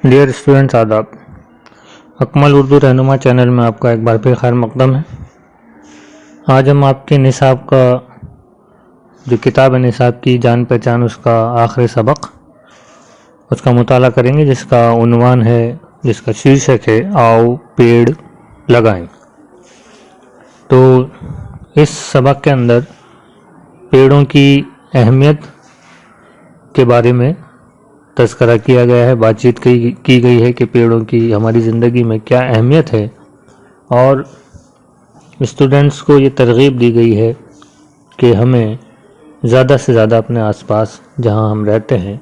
Dear students, आदाब। अकमल उर्दू रहनुमा channel में आपका एक बार फिर खैर मकदम है। आज हम आपके निसाब का जो किताब है निसाब की जान पहचान, उसका आखिरी सबक उसका मुताला करेंगे, जिसका उन्वान है, जिसका शीर्षक है आओ पेड़ लगाएं। तो इस सबक के अंदर पेड़ों की अहमियत के बारे में तज़करा किया गया है, बातचीत की गई है कि पेड़ों की हमारी ज़िंदगी में क्या अहमियत है, और स्टूडेंट्स को ये तरग़ीब दी गई है कि हमें ज़्यादा से ज़्यादा अपने आसपास जहां हम रहते हैं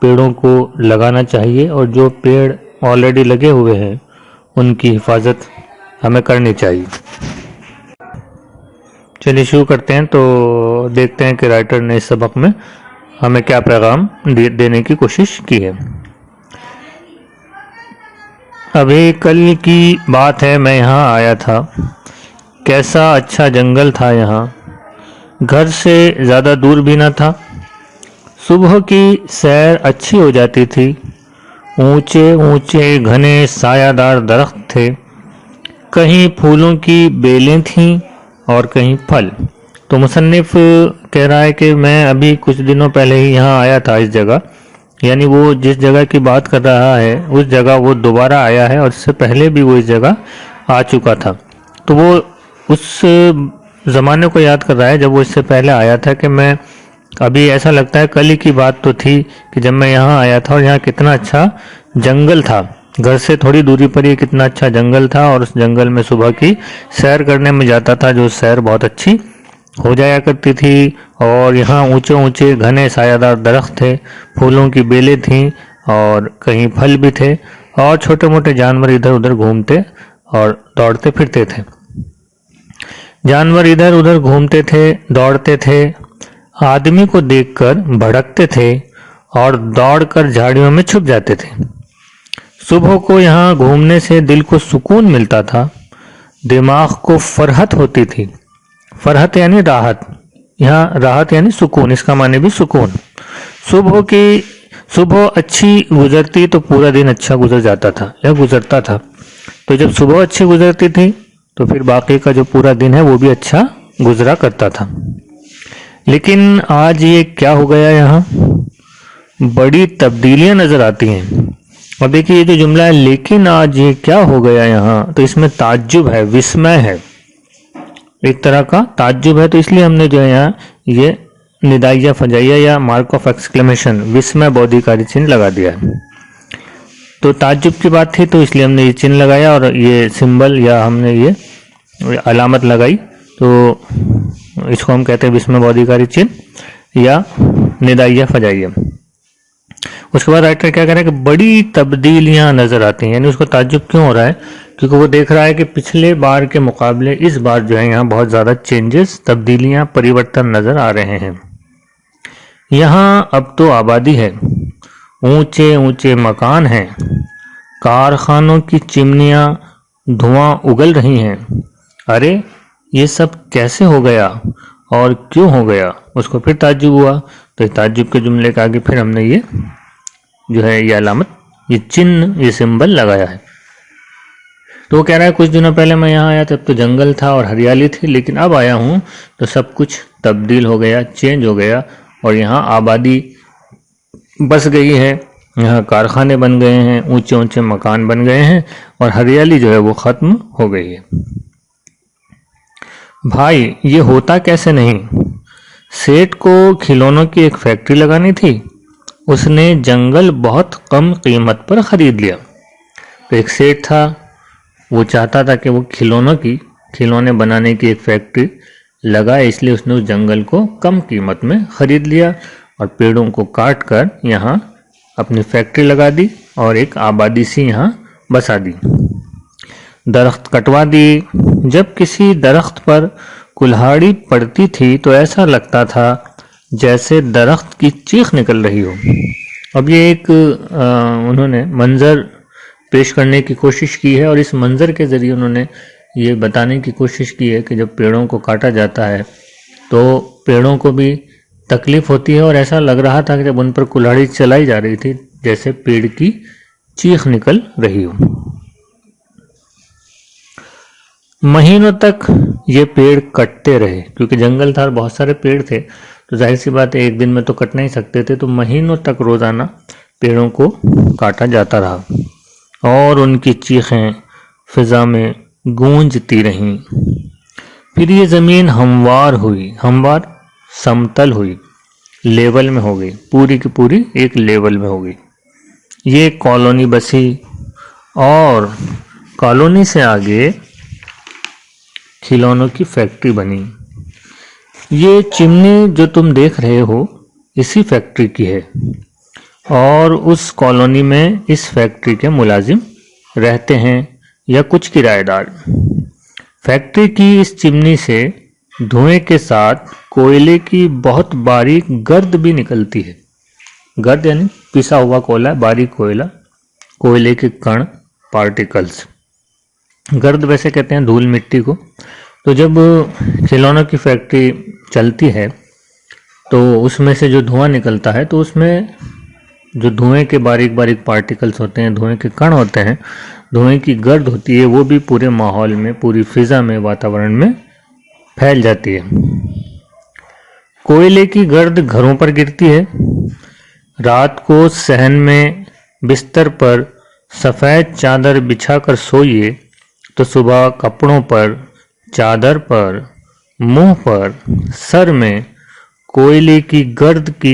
पेड़ों को लगाना चाहिए, और जो पेड़ ऑलरेडी लगे हुए हैं उनकी हिफाजत हमें करनी चाहिए। चलिए शुरू करते हैं। तो देखते हैं कि राइटर ने इस सबक में हमें क्या पैगाम देने की कोशिश की है। अभी कल की बात है, मैं यहाँ आया था, कैसा अच्छा जंगल था यहाँ, घर से ज़्यादा दूर भी न था। सुबह की सैर अच्छी हो जाती थी। ऊंचे ऊंचे घने सायादार दरख्त थे, कहीं फूलों की बेलें थीं और कहीं फल। तो मुसन्निफ कह रहा है कि मैं अभी कुछ दिनों पहले ही यहाँ आया था इस जगह, यानी वो जिस जगह की बात कर रहा है उस जगह वो दोबारा आया है, और इससे पहले भी वो इस जगह आ चुका था। तो वो उस ज़माने को याद कर रहा है जब वो इससे पहले आया था, कि मैं अभी ऐसा लगता है कल ही की बात तो थी कि जब मैं यहाँ आया था और यहाँ कितना अच्छा जंगल था, घर से थोड़ी दूरी पर ही कितना अच्छा जंगल था, और उस जंगल में सुबह की सैर करने में जाता था, जो सैर बहुत अच्छी हो जाया करती थी। और यहाँ ऊंचे ऊंचे घने सायादार दरख्त थे, फूलों की बेलें थीं और कहीं फल भी थे, और छोटे मोटे जानवर इधर उधर घूमते और दौड़ते फिरते थे। जानवर इधर उधर घूमते थे, दौड़ते थे, आदमी को देखकर भड़कते थे और दौड़कर झाड़ियों में छुप जाते थे। सुबह को यहाँ घूमने से दिल को सुकून मिलता था, दिमाग को फरहत होती थी। फरहत यानी राहत, यहाँ राहत यानी सुकून, इसका माने भी सुकून। सुबह अच्छी गुजरती तो पूरा दिन अच्छा गुजर जाता था या गुजरता था। तो जब सुबह अच्छी गुजरती थी तो फिर बाकी का जो पूरा दिन है वो भी अच्छा गुजरा करता था। लेकिन आज ये क्या हो गया, यहाँ बड़ी तब्दीलियां नजर आती हैं। और देखिए ये जो जुमला है, लेकिन आज ये क्या हो गया यहाँ, तो इसमें ताज्जुब है, विस्मय है, एक तरह का ताज्जुब है। तो इसलिए हमने जो है यहाँ ये निदाइया फजाइया या मार्क ऑफ एक्सक्लेमेशन, विस्मय बोधिकारी चिन्ह लगा दिया है। तो ताज्जुब की बात थी तो इसलिए हमने ये चिन्ह लगाया और ये सिंबल या हमने ये अलामत लगाई। तो इसको हम कहते हैं विस्मय बोधिकारी चिन्ह या निदाइया फजाइया। उसके बाद राइटर क्या कह रहा है कि बड़ी तब्दीलियां नजर आती हैं, यानी उसको ताज्जुब क्यों हो रहा है, क्योंकि वो देख रहा है कि पिछले बार के मुकाबले इस बार जो है यहाँ बहुत ज़्यादा चेंजेस, तब्दीलियां, परिवर्तन नज़र आ रहे हैं। यहाँ अब तो आबादी है, ऊंचे ऊंचे मकान हैं, कारखानों की चिमनियाँ धुआं उगल रही हैं। अरे ये सब कैसे हो गया और क्यों हो गया, उसको फिर ताज्जुब हुआ। तो ताज्जुब के जुमले के आगे फिर हमने ये जो है ये अलामत, ये चिन्ह, ये सिंबल लगाया है। तो वो कह रहा है कुछ दिनों पहले मैं यहाँ आया तब तो जंगल था और हरियाली थी, लेकिन अब आया हूँ तो सब कुछ तब्दील हो गया, चेंज हो गया, और यहाँ आबादी बस गई है, यहाँ कारखाने बन गए हैं, ऊंचे ऊंचे मकान बन गए हैं, और हरियाली जो है वो ख़त्म हो गई है। भाई ये होता कैसे नहीं, सेठ को खिलौनों की एक फैक्ट्री लगानी थी, उसने जंगल बहुत कम कीमत पर ख़रीद लिया। तो एक सेठ था, वो चाहता था कि वो खिलौने बनाने की एक फैक्ट्री लगाए, इसलिए उसने उस जंगल को कम कीमत में ख़रीद लिया और पेड़ों को काट कर यहाँ अपनी फैक्ट्री लगा दी और एक आबादी सी यहाँ बसा दी। दरख्त कटवा दिए। जब किसी दरख्त पर कुल्हाड़ी पड़ती थी तो ऐसा लगता था जैसे दरख्त की चीख निकल रही हो। अब ये एक उन्होंने मंजर पेश करने की कोशिश की है, और इस मंजर के ज़रिए उन्होंने ये बताने की कोशिश की है कि जब पेड़ों को काटा जाता है तो पेड़ों को भी तकलीफ़ होती है, और ऐसा लग रहा था कि जब उन पर कुल्हाड़ी चलाई जा रही थी जैसे पेड़ की चीख निकल रही हो। महीनों तक ये पेड़ कटते रहे, क्योंकि जंगल था और बहुत सारे पेड़ थे, तो जाहिर सी बात है एक दिन में तो कट नहीं सकते थे, तो महीनों तक रोजाना पेड़ों को काटा जाता रहा और उनकी चीखें फिजा में गूंजती रहीं। फिर ये जमीन हमवार हुई, हमवार समतल हुई, लेवल में हो गई, पूरी की पूरी एक लेवल में हो गई। ये कॉलोनी बसी और कॉलोनी से आगे खिलौनों की फैक्ट्री बनी। ये चिमनी जो तुम देख रहे हो इसी फैक्ट्री की है और उस कॉलोनी में इस फैक्ट्री के मुलाजिम रहते हैं या कुछ किराएदार। फैक्ट्री की इस चिमनी से धुएं के साथ कोयले की बहुत बारीक गर्द भी निकलती है। गर्द यानी पिसा हुआ कोयला, बारीक कोयला, कोयले के कण, पार्टिकल्स। गर्द वैसे कहते हैं धूल मिट्टी को। तो जब खिलौनों की फैक्ट्री चलती है तो उसमें से जो धुआं निकलता है, तो उसमें जो धुएं के बारीक बारीक पार्टिकल्स होते हैं, धुएं के कण होते हैं, धुएं की गर्द होती है, वो भी पूरे माहौल में, पूरी फिजा में, वातावरण में फैल जाती है। कोयले की गर्द घरों पर गिरती है। रात को सहन में बिस्तर पर सफ़ेद चादर बिछाकर सोइए तो सुबह कपड़ों पर, चादर पर, मुंह पर, सर में कोयले की गर्द की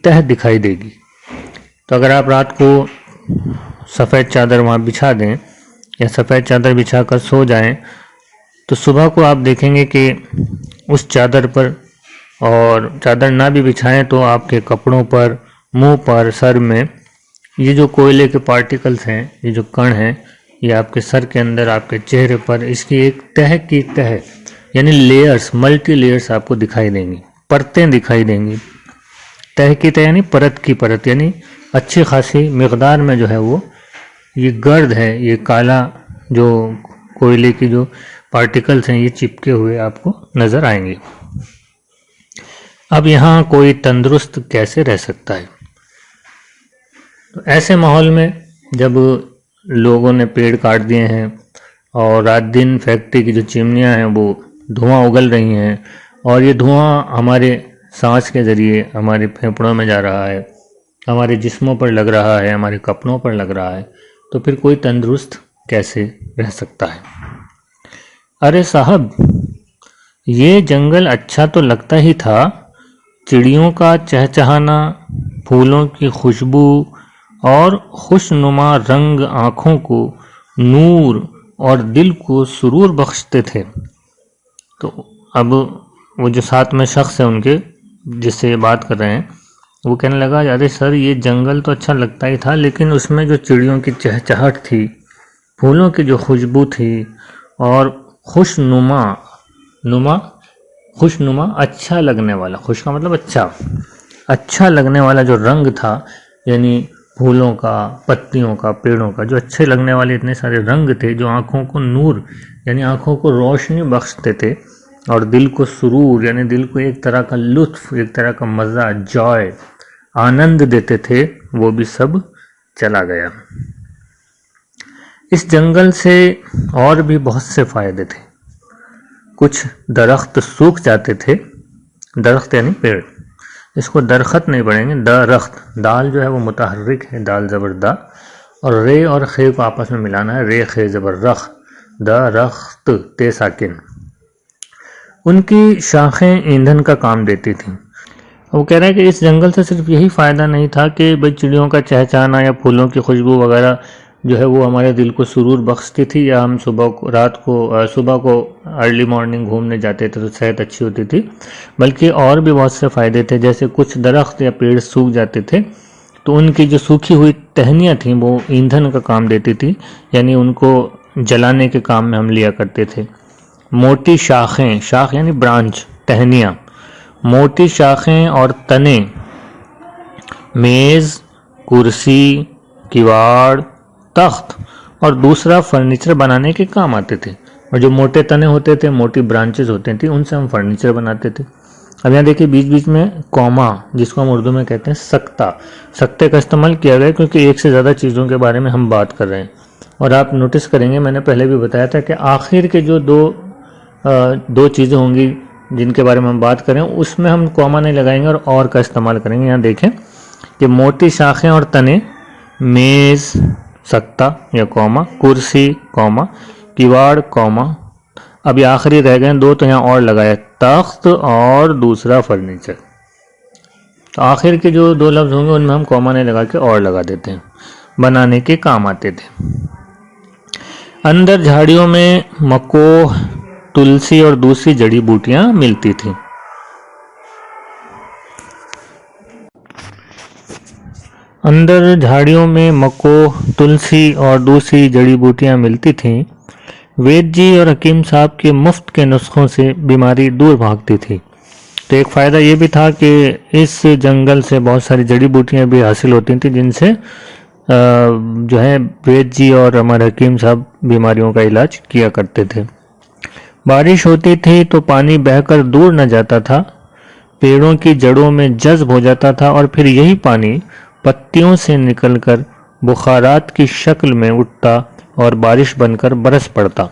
तह दिखाई देगी। तो अगर आप रात को सफ़ेद चादर वहाँ बिछा दें या सफ़ेद चादर बिछाकर सो जाएं, तो सुबह को आप देखेंगे कि उस चादर पर, और चादर ना भी बिछाएं तो आपके कपड़ों पर, मुंह पर, सर में ये जो कोयले के पार्टिकल्स हैं, ये जो कण हैं, ये आपके सर के अंदर, आपके चेहरे पर इसकी एक तह यानी लेयर्स, मल्टी लेयर्स आपको दिखाई देंगी, परतें दिखाई देंगी। तह की तह यानी परत की परत, यानी अच्छी खासी मिकदार में जो है वो ये गर्द है, ये काला जो कोयले की जो पार्टिकल्स हैं, ये चिपके हुए आपको नज़र आएंगे। अब यहाँ कोई तंदुरुस्त कैसे रह सकता है? तो ऐसे माहौल में जब लोगों ने पेड़ काट दिए हैं और रात दिन फैक्ट्री की जो चिमनियाँ हैं वो धुआं उगल रही हैं, और ये धुआं हमारे सांस के ज़रिए हमारे फेफड़ों में जा रहा है, हमारे जिस्मों पर लग रहा है, हमारे कपड़ों पर लग रहा है, तो फिर कोई तंदुरुस्त कैसे रह सकता है? अरे साहब, ये जंगल अच्छा तो लगता ही था, चिड़ियों का चहचहाना, फूलों की खुशबू और खुशनुमा रंग आँखों को नूर और दिल को सुरूर बख्शते थे। तो अब वो जो साथ में शख्स है उनके, जिससे ये बात कर रहे हैं, वो कहने लगा, अरे सर, ये जंगल तो अच्छा लगता ही था, लेकिन उसमें जो चिड़ियों की चहचहाट थी, फूलों की जो खुशबू थी और खुशनुमा अच्छा लगने वाला, खुश का मतलब अच्छा लगने वाला जो रंग था, यानी फूलों का, पत्तियों का, पेड़ों का जो अच्छे लगने वाले इतने सारे रंग थे, जो आँखों को नूर यानी आँखों को रोशनी बख्शते थे और दिल को सुरूर यानी दिल को एक तरह का लुत्फ, एक तरह का मज़ा, जॉय, आनंद देते थे, वो भी सब चला गया। इस जंगल से और भी बहुत से फ़ायदे थे। कुछ दरख्त सूख जाते थे, दरख्त यानी पेड़, इसको दरख्त नहीं पढ़ेंगे, दरख्त, दाल जो है वो मुतहर्रिक है, दाल ज़बर दा, और रे और खे को आपस में मिलाना है, रे खे ज़बर रख, दरख्त ते साकिन। उनकी शाखें ईंधन का काम देती थीं। वो कह रहा है कि इस जंगल से सिर्फ यही फ़ायदा नहीं था कि भाई चिड़ियों का चहचहाना या फूलों की खुशबू वगैरह जो है वो हमारे दिल को सुरूर बख्शती थी, या हम सुबह को अर्ली मॉर्निंग घूमने जाते थे तो सेहत अच्छी होती थी, बल्कि और भी बहुत से फ़ायदे थे। जैसे कुछ दरख्त या पेड़ सूख जाते थे तो उनकी जो सूखी हुई टहनियाँ थीं वो ईंधन का काम देती थी, यानी उनको जलाने के काम में हम लिया करते थे। मोटी शाखें, शाख यानी ब्रांच, टहनियाँ, मोटी शाखें और तने मेज़, कुर्सी, किवाड़, तख्त और दूसरा फर्नीचर बनाने के काम आते थे। और जो मोटे तने होते थे, मोटी ब्रांचेस होती थी, उनसे हम फर्नीचर बनाते थे। اب یہاں دیکھیے بیچ بیچ میں کوما، جس کو ہم اردو میں کہتے ہیں سکتہ، سکتے کا استعمال کیا گیا کیونکہ ایک سے زیادہ چیزوں کے بارے میں ہم بات کر رہے ہیں۔ اور آپ نوٹس کریں گے، میں نے پہلے بھی بتایا تھا کہ آخر کے جو دو چیزیں ہوں گی جن کے بارے میں ہم بات کریں، اس میں ہم کوما نہیں لگائیں گے اور کا استعمال کریں گے۔ یہاں دیکھیں کہ موٹی شاخیں اور تنے، میز سکتہ یا کوما، کرسی کوما، کیواڑ کوما۔ اب یہ آخری رہ گئے دو، تو یہاں اور لگایا، تخت اور دوسرا فرنیچر۔ تو آخر کے جو دو لفظ ہوں گے ان میں ہم کوما نہیں لگا کے اور لگا دیتے ہیں، بنانے کے کام آتے تھے۔ اندر جھاڑیوں میں مکوہ، تلسی اور دوسری جڑی بوٹیاں ملتی تھیں۔ اندر جھاڑیوں میں مکوہ، تلسی اور دوسری جڑی بوٹیاں ملتی تھیں۔ وید جی اور حکیم صاحب کے مفت کے نسخوں سے بیماری دور بھاگتی تھی۔ تو ایک فائدہ یہ بھی تھا کہ اس جنگل سے بہت ساری جڑی بوٹیاں بھی حاصل ہوتی تھیں جن سے جو ہے وید جی اور ہمارے حکیم صاحب بیماریوں کا علاج کیا کرتے تھے۔ بارش ہوتی تھی تو پانی بہہ کر دور نہ جاتا تھا، پیڑوں کی جڑوں میں جذب ہو جاتا تھا اور پھر یہی پانی پتیوں سے نکل کر بخارات کی شکل میں اٹھتا اور بارش بن کر برس پڑتا۔